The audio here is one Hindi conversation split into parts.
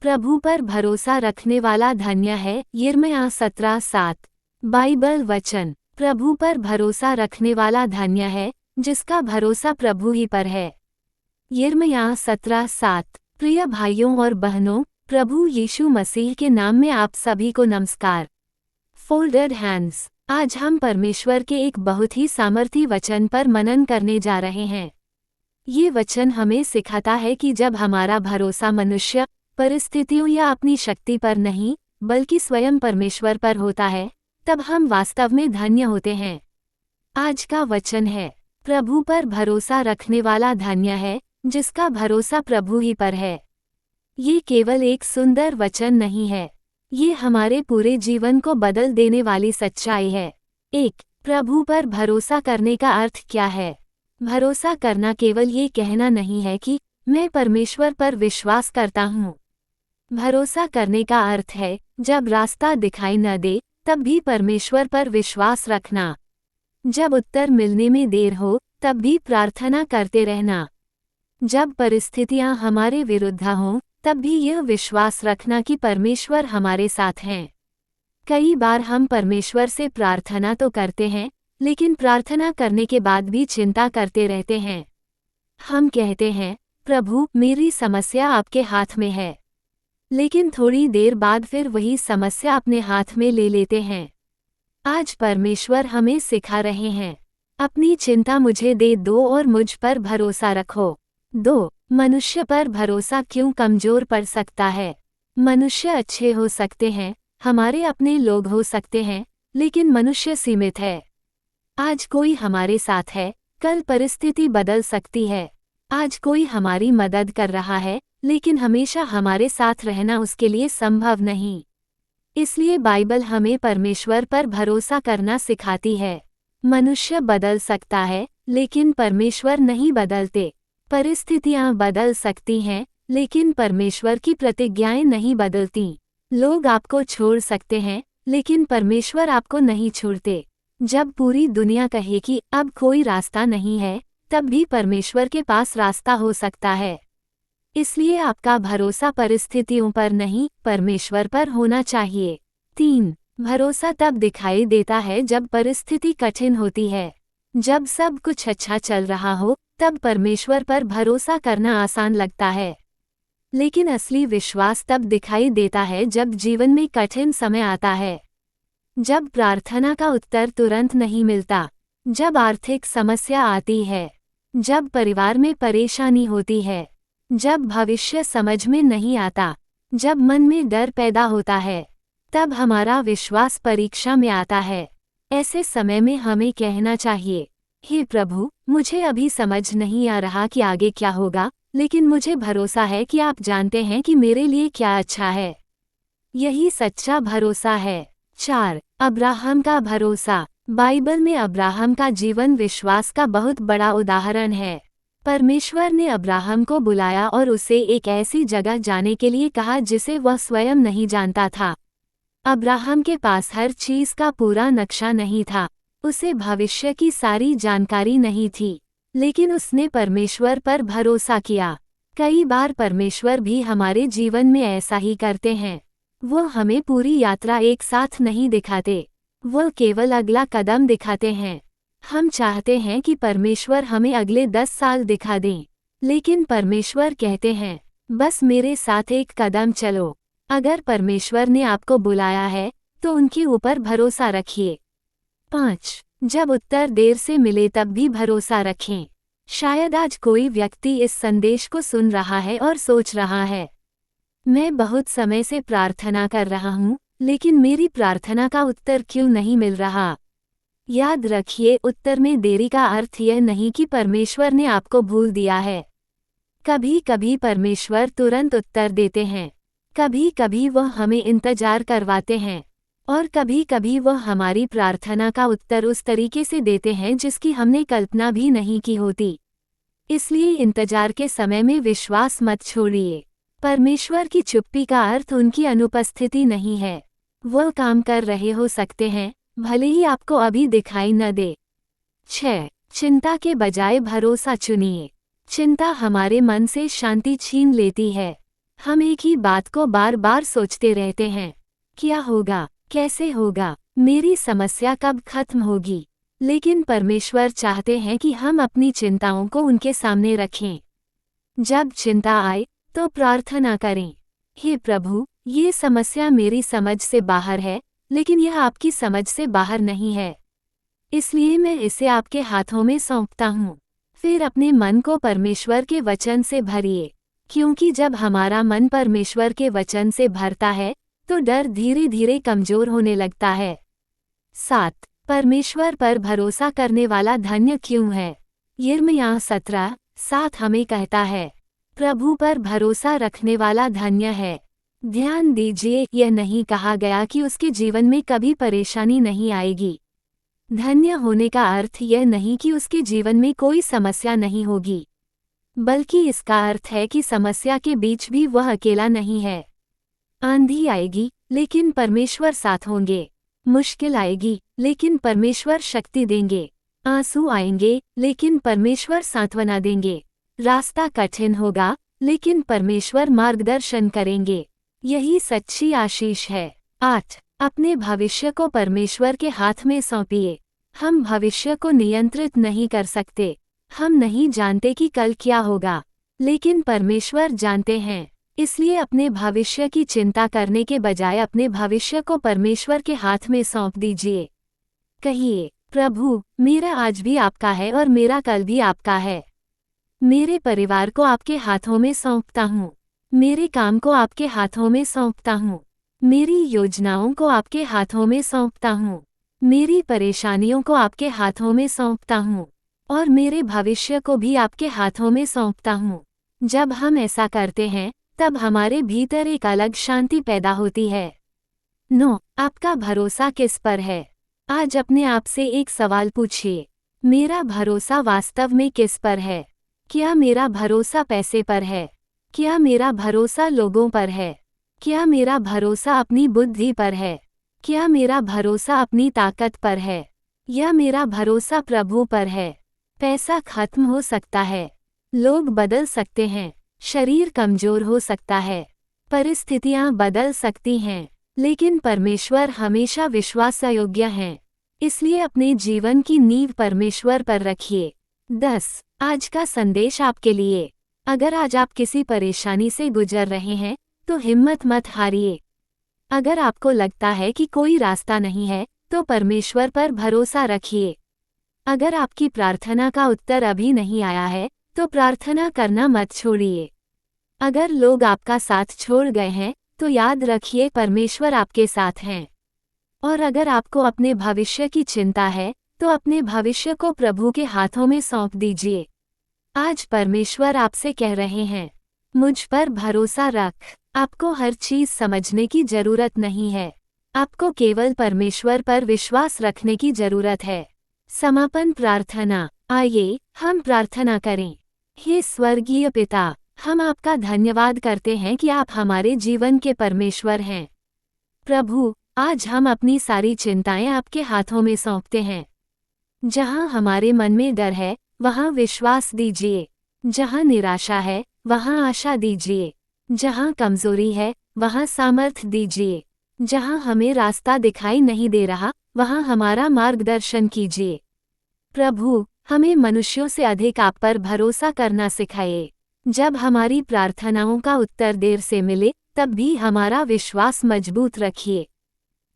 प्रभु पर भरोसा रखने वाला धन्य है। यिर्मयाह 17:7। बाइबल वचन। प्रभु पर भरोसा रखने वाला धन्य है, जिसका भरोसा प्रभु ही पर है। यिर्मयाह 17:7। प्रिय भाइयों और बहनों, प्रभु यीशु मसीह के नाम में आप सभी को नमस्कार। Folded hands. आज हम परमेश्वर के एक बहुत ही सामर्थी वचन पर मनन करने जा रहे हैं। ये वचन हमें सिखाता है कि जब हमारा भरोसा मनुष्य, परिस्थितियों या अपनी शक्ति पर नहीं, बल्कि स्वयं परमेश्वर पर होता है, तब हम वास्तव में धन्य होते हैं। आज का वचन है, प्रभु पर भरोसा रखने वाला धन्य है, जिसका भरोसा प्रभु ही पर है। ये केवल एक सुंदर वचन नहीं है, ये हमारे पूरे जीवन को बदल देने वाली सच्चाई है। एक, प्रभु पर भरोसा करने का अर्थ क्या है? भरोसा करना केवल ये कहना नहीं है कि मैं परमेश्वर पर विश्वास करता हूँ। भरोसा करने का अर्थ है, जब रास्ता दिखाई न दे, तब भी परमेश्वर पर विश्वास रखना। जब उत्तर मिलने में देर हो, तब भी प्रार्थना करते रहना। जब परिस्थितियां हमारे विरुद्ध हों, तब भी यह विश्वास रखना कि परमेश्वर हमारे साथ हैं। कई बार हम परमेश्वर से प्रार्थना तो करते हैं, लेकिन प्रार्थना करने के बाद भी चिंता करते रहते हैं। हम कहते हैं, प्रभु, मेरी समस्या आपके हाथ में है। लेकिन थोड़ी देर बाद फिर वही समस्या अपने हाथ में ले लेते हैं। आज परमेश्वर हमें सिखा रहे हैं, अपनी चिंता मुझे दे दो और मुझ पर भरोसा रखो। 2. मनुष्य पर भरोसा क्यों कमजोर पड़ सकता है? मनुष्य अच्छे हो सकते हैं, हमारे अपने लोग हो सकते हैं, लेकिन मनुष्य सीमित है। आज कोई हमारे साथ है, कल परिस्थिति बदल सकती है। आज कोई हमारी मदद कर रहा है, लेकिन हमेशा हमारे साथ रहना उसके लिए संभव नहीं। इसलिए बाइबल हमें परमेश्वर पर भरोसा करना सिखाती है। मनुष्य बदल सकता है, लेकिन परमेश्वर नहीं बदलते। परिस्थितियां बदल सकती हैं, लेकिन परमेश्वर की प्रतिज्ञाएं नहीं बदलती। लोग आपको छोड़ सकते हैं, लेकिन परमेश्वर आपको नहीं छोड़ते। जब पूरी दुनिया कहे कि अब कोई रास्ता नहीं है, तब भी परमेश्वर के पास रास्ता हो सकता है। इसलिए आपका भरोसा परिस्थितियों पर नहीं, परमेश्वर पर होना चाहिए। 3. भरोसा तब दिखाई देता है जब परिस्थिति कठिन होती है। जब सब कुछ अच्छा चल रहा हो, तब परमेश्वर पर भरोसा करना आसान लगता है। लेकिन असली विश्वास तब दिखाई देता है जब जीवन में कठिन समय आता है। जब प्रार्थना का उत्तर तुरंत नहीं मिलता, जब आर्थिक समस्या आती है, जब परिवार में परेशानी होती है, जब भविष्य समझ में नहीं आता, जब मन में डर पैदा होता है, तब हमारा विश्वास परीक्षा में आता है। ऐसे समय में हमें कहना चाहिए, हे प्रभु, मुझे अभी समझ नहीं आ रहा कि आगे क्या होगा, लेकिन मुझे भरोसा है कि आप जानते हैं कि मेरे लिए क्या अच्छा है। यही सच्चा भरोसा है। 4. अब्राहम का भरोसा। बाइबल में अब्राहम का जीवन विश्वास का बहुत बड़ा उदाहरण है। परमेश्वर ने अब्राहम को बुलाया और उसे एक ऐसी जगह जाने के लिए कहा जिसे वह स्वयं नहीं जानता था। अब्राहम के पास हर चीज का पूरा नक्शा नहीं था, उसे भविष्य की सारी जानकारी नहीं थी, लेकिन उसने परमेश्वर पर भरोसा किया। कई बार परमेश्वर भी हमारे जीवन में ऐसा ही करते हैं। वो हमें पूरी यात्रा एक साथ नहीं दिखाते, वो केवल अगला कदम दिखाते हैं। हम चाहते हैं कि परमेश्वर हमें अगले 10 साल दिखा दें, लेकिन परमेश्वर कहते हैं, बस मेरे साथ एक कदम चलो। अगर परमेश्वर ने आपको बुलाया है, तो उनके ऊपर भरोसा रखिए। 5. जब उत्तर देर से मिले तब भी भरोसा रखें। शायद आज कोई व्यक्ति इस संदेश को सुन रहा है और सोच रहा है, मैं बहुत समय से प्रार्थना कर रहा हूँ, लेकिन मेरी प्रार्थना का उत्तर क्यों नहीं मिल रहा? याद रखिए, उत्तर में देरी का अर्थ यह नहीं कि परमेश्वर ने आपको भूल दिया है। कभी कभी परमेश्वर तुरंत उत्तर देते हैं, कभी कभी वह हमें इंतजार करवाते हैं, और कभी कभी वह हमारी प्रार्थना का उत्तर उस तरीके से देते हैं जिसकी हमने कल्पना भी नहीं की होती। इसलिए इंतजार के समय में विश्वास मत छोड़िए। परमेश्वर की चुप्पी का अर्थ उनकी अनुपस्थिति नहीं है। वह काम कर रहे हो सकते हैं, भले ही आपको अभी दिखाई न दे। 6. चिंता के बजाय भरोसा चुनिए। चिंता हमारे मन से शांति छीन लेती है। हम एक ही बात को बार बार सोचते रहते हैं, क्या होगा, कैसे होगा, मेरी समस्या कब खत्म होगी। लेकिन परमेश्वर चाहते हैं कि हम अपनी चिंताओं को उनके सामने रखें। जब चिंता आए तो प्रार्थना करें, हे प्रभु, ये समस्या मेरी समझ से बाहर है, लेकिन यह आपकी समझ से बाहर नहीं है, इसलिए मैं इसे आपके हाथों में सौंपता हूँ। फिर अपने मन को परमेश्वर के वचन से भरिए, क्योंकि जब हमारा मन परमेश्वर के वचन से भरता है तो डर धीरे धीरे कमजोर होने लगता है। 7. परमेश्वर पर भरोसा करने वाला धन्य क्यों है। यिर्मयाह 17:7 हमें कहता है, प्रभु पर भरोसा रखने वाला धन्य है। ध्यान दीजिए, यह नहीं कहा गया कि उसके जीवन में कभी परेशानी नहीं आएगी। धन्य होने का अर्थ यह नहीं कि उसके जीवन में कोई समस्या नहीं होगी, बल्कि इसका अर्थ है कि समस्या के बीच भी वह अकेला नहीं है। आंधी आएगी लेकिन परमेश्वर साथ होंगे, मुश्किल आएगी लेकिन परमेश्वर शक्ति देंगे, आंसू आएंगे लेकिन परमेश्वर सांत्वना देंगे, रास्ता कठिन होगा लेकिन परमेश्वर मार्गदर्शन करेंगे। यही सच्ची आशीष है। 8. अपने भविष्य को परमेश्वर के हाथ में सौंपिए। हम भविष्य को नियंत्रित नहीं कर सकते, हम नहीं जानते कि कल क्या होगा, लेकिन परमेश्वर जानते हैं। इसलिए अपने भविष्य की चिंता करने के बजाय अपने भविष्य को परमेश्वर के हाथ में सौंप दीजिए। कहिए, प्रभु, मेरा आज भी आपका है और मेरा कल भी आपका है। मेरे परिवार को आपके हाथों में सौंपता हूँ, मेरे काम को आपके हाथों में सौंपता हूँ, मेरी योजनाओं को आपके हाथों में सौंपता हूँ, मेरी परेशानियों को आपके हाथों में सौंपता हूँ, और मेरे भविष्य को भी आपके हाथों में सौंपता हूँ। जब हम ऐसा करते हैं तब हमारे भीतर एक अलग शांति पैदा होती है। 9. आपका भरोसा किस पर है। आज अपने आप से एक सवाल पूछिए, मेरा भरोसा वास्तव में किस पर है। क्या मेरा भरोसा पैसे पर है, क्या मेरा भरोसा लोगों पर है, क्या मेरा भरोसा अपनी बुद्धि पर है, क्या मेरा भरोसा अपनी ताकत पर है, या मेरा भरोसा प्रभु पर है। पैसा खत्म हो सकता है, लोग बदल सकते हैं, शरीर कमजोर हो सकता है, परिस्थितियां बदल सकती हैं, लेकिन परमेश्वर हमेशा विश्वासयोग्य हैं। इसलिए अपने जीवन की नींव परमेश्वर पर रखिए। 10. आज का संदेश आपके लिए। अगर आज आप किसी परेशानी से गुजर रहे हैं तो हिम्मत मत हारिए। अगर आपको लगता है कि कोई रास्ता नहीं है तो परमेश्वर पर भरोसा रखिए। अगर आपकी प्रार्थना का उत्तर अभी नहीं आया है तो प्रार्थना करना मत छोड़िए। अगर लोग आपका साथ छोड़ गए हैं तो याद रखिए परमेश्वर आपके साथ हैं। और अगर आपको अपने भविष्य की चिंता है तो अपने भविष्य को प्रभु के हाथों में सौंप दीजिए। आज परमेश्वर आपसे कह रहे हैं, मुझ पर भरोसा रख। आपको हर चीज समझने की जरूरत नहीं है, आपको केवल परमेश्वर पर विश्वास रखने की जरूरत है। समापन प्रार्थना। आइए हम प्रार्थना करें। हे स्वर्गीय पिता, हम आपका धन्यवाद करते हैं कि आप हमारे जीवन के परमेश्वर हैं। प्रभु, आज हम अपनी सारी चिंताएं आपके हाथों में सौंपते हैं। जहां हमारे मन में डर है वहां विश्वास दीजिए, जहां निराशा है वहां आशा दीजिए, जहां कमजोरी है वहां सामर्थ्य दीजिए, जहां हमें रास्ता दिखाई नहीं दे रहा वहां हमारा मार्गदर्शन कीजिए। प्रभु, हमें मनुष्यों से अधिक आप पर भरोसा करना सिखाइए। जब हमारी प्रार्थनाओं का उत्तर देर से मिले तब भी हमारा विश्वास मजबूत रखिए।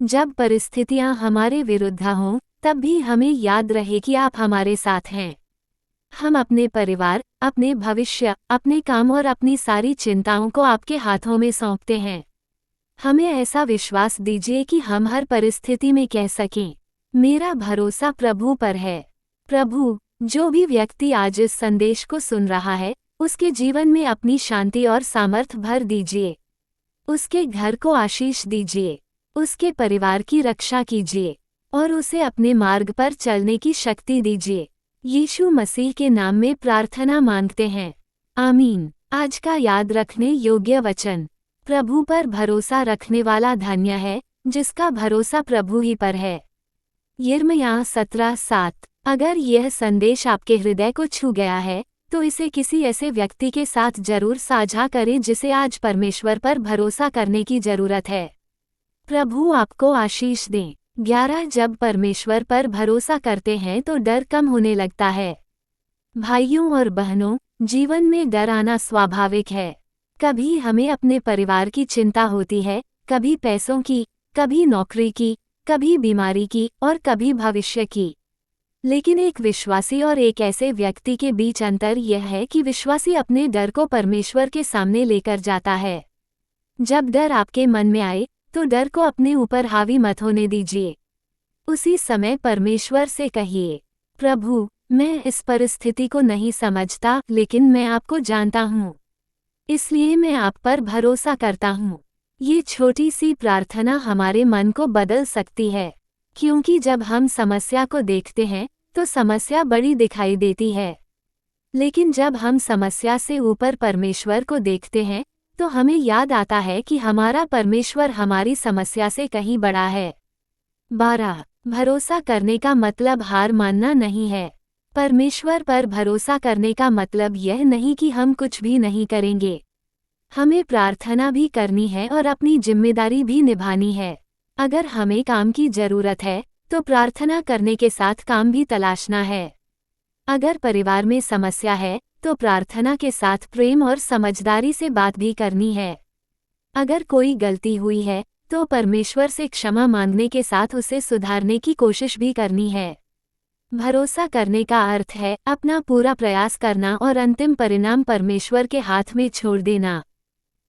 जब परिस्थितियां हमारे विरुद्ध हों तब भी हमें याद रहे कि आप हमारे साथ हैं। हम अपने परिवार, अपने भविष्य, अपने काम और अपनी सारी चिंताओं को आपके हाथों में सौंपते हैं। हमें ऐसा विश्वास दीजिए कि हम हर परिस्थिति में कह सकें, मेरा भरोसा प्रभु पर है। प्रभु, जो भी व्यक्ति आज इस संदेश को सुन रहा है उसके जीवन में अपनी शांति और सामर्थ्य भर दीजिए। उसके घर को आशीष दीजिए, उसके परिवार की रक्षा कीजिए और उसे अपने मार्ग पर चलने की शक्ति दीजिए। यीशु मसीह के नाम में प्रार्थना मांगते हैं, आमीन। आज का याद रखने योग्य वचन। प्रभु पर भरोसा रखने वाला धन्य है जिसका भरोसा प्रभु ही पर है। यिर्मयाह 17:7। अगर यह संदेश आपके हृदय को छू गया है तो इसे किसी ऐसे व्यक्ति के साथ जरूर साझा करें जिसे आज परमेश्वर पर भरोसा करने की जरूरत है। प्रभु आपको आशीष दें। 11 जब परमेश्वर पर भरोसा करते हैं तो डर कम होने लगता है। भाइयों और बहनों, जीवन में डर आना स्वाभाविक है। कभी हमें अपने परिवार की चिंता होती है, कभी पैसों की, कभी नौकरी की, कभी बीमारी की और कभी भविष्य की। लेकिन एक विश्वासी और एक ऐसे व्यक्ति के बीच अंतर यह है कि विश्वासी अपने डर को परमेश्वर के सामने लेकर जाता है। जब डर आपके मन में आए तो डर को अपने ऊपर हावी मत होने दीजिए। उसी समय परमेश्वर से कहिए, प्रभु, मैं इस परिस्थिति को नहीं समझता, लेकिन मैं आपको जानता हूँ, इसलिए मैं आप पर भरोसा करता हूँ। ये छोटी सी प्रार्थना हमारे मन को बदल सकती है, क्योंकि जब हम समस्या को देखते हैं तो समस्या बड़ी दिखाई देती है। लेकिन जब हम समस्या से ऊपर परमेश्वर को देखते हैं तो हमें याद आता है कि हमारा परमेश्वर हमारी समस्या से कहीं बड़ा है। 12 भरोसा करने का मतलब हार मानना नहीं है। परमेश्वर पर भरोसा करने का मतलब यह नहीं कि हम कुछ भी नहीं करेंगे। हमें प्रार्थना भी करनी है और अपनी जिम्मेदारी भी निभानी है। अगर हमें काम की जरूरत है तो प्रार्थना करने के साथ काम भी तलाशना है। अगर परिवार में समस्या है तो प्रार्थना के साथ प्रेम और समझदारी से बात भी करनी है। अगर कोई गलती हुई है तो परमेश्वर से क्षमा मांगने के साथ उसे सुधारने की कोशिश भी करनी है। भरोसा करने का अर्थ है अपना पूरा प्रयास करना और अंतिम परिणाम परमेश्वर के हाथ में छोड़ देना।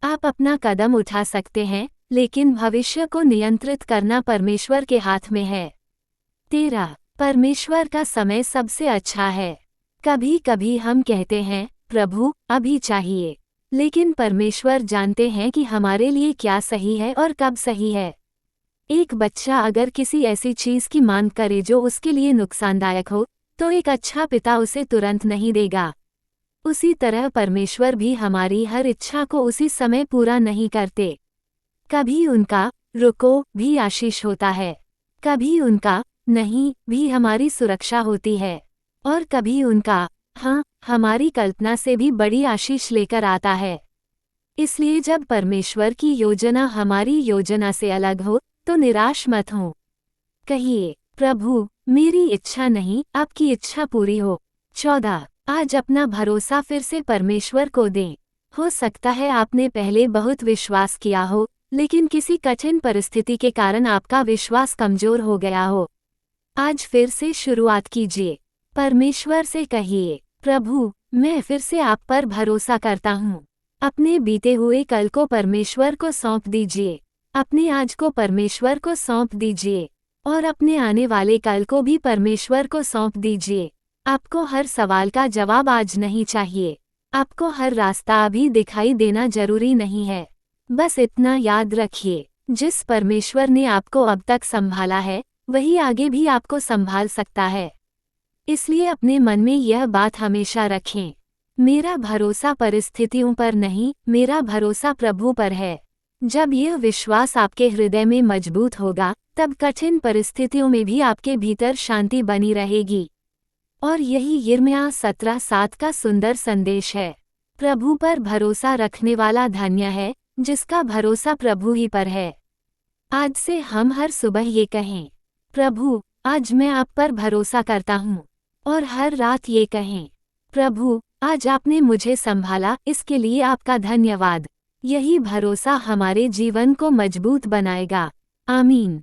आप अपना कदम उठा सकते हैं, लेकिन भविष्य को नियंत्रित करना परमेश्वर के हाथ में है। 13 परमेश्वर का समय सबसे अच्छा है। कभी कभी हम कहते हैं, प्रभु, अभी चाहिए, लेकिन परमेश्वर जानते हैं कि हमारे लिए क्या सही है और कब सही है। एक बच्चा अगर किसी ऐसी चीज की मांग करे जो उसके लिए नुकसानदायक हो, तो एक अच्छा पिता उसे तुरंत नहीं देगा। उसी तरह परमेश्वर भी हमारी हर इच्छा को उसी समय पूरा नहीं करते। कभी उनका रुको भी आशीष होता है, कभी उनका नहीं भी हमारी सुरक्षा होती है, और कभी उनका हाँ हमारी कल्पना से भी बड़ी आशीष लेकर आता है। इसलिए जब परमेश्वर की योजना हमारी योजना से अलग हो तो निराश मत हो। कहिए, प्रभु, मेरी इच्छा नहीं, आपकी इच्छा पूरी हो। 14 आज अपना भरोसा फिर से परमेश्वर को दें। हो सकता है आपने पहले बहुत विश्वास किया हो, लेकिन किसी कठिन परिस्थिति के कारण आपका विश्वास कमजोर हो गया हो। आज फिर से शुरुआत कीजिए। परमेश्वर से कहिए, प्रभु, मैं फिर से आप पर भरोसा करता हूँ। अपने बीते हुए कल को परमेश्वर को सौंप दीजिए, अपने आज को परमेश्वर को सौंप दीजिए, और अपने आने वाले कल को भी परमेश्वर को सौंप दीजिए। आपको हर सवाल का जवाब आज नहीं चाहिए, आपको हर रास्ता अभी दिखाई देना जरूरी नहीं है। बस इतना याद रखिए, जिस परमेश्वर ने आपको अब तक संभाला है, वही आगे भी आपको संभाल सकता है। इसलिए अपने मन में यह बात हमेशा रखें, मेरा भरोसा परिस्थितियों पर नहीं, मेरा भरोसा प्रभु पर है। जब यह विश्वास आपके हृदय में मजबूत होगा, तब कठिन परिस्थितियों में भी आपके भीतर शांति बनी रहेगी। और यही यिर्मयाह 17:7 का सुंदर संदेश है। प्रभु पर भरोसा रखने वाला धन्य है, जिसका भरोसा प्रभु ही पर है। आज से हम हर सुबह ये कहें, प्रभु, आज मैं आप पर भरोसा करता हूँ। और हर रात ये कहें, प्रभु, आज आपने मुझे संभाला, इसके लिए आपका धन्यवाद। यही भरोसा हमारे जीवन को मजबूत बनाएगा। आमीन।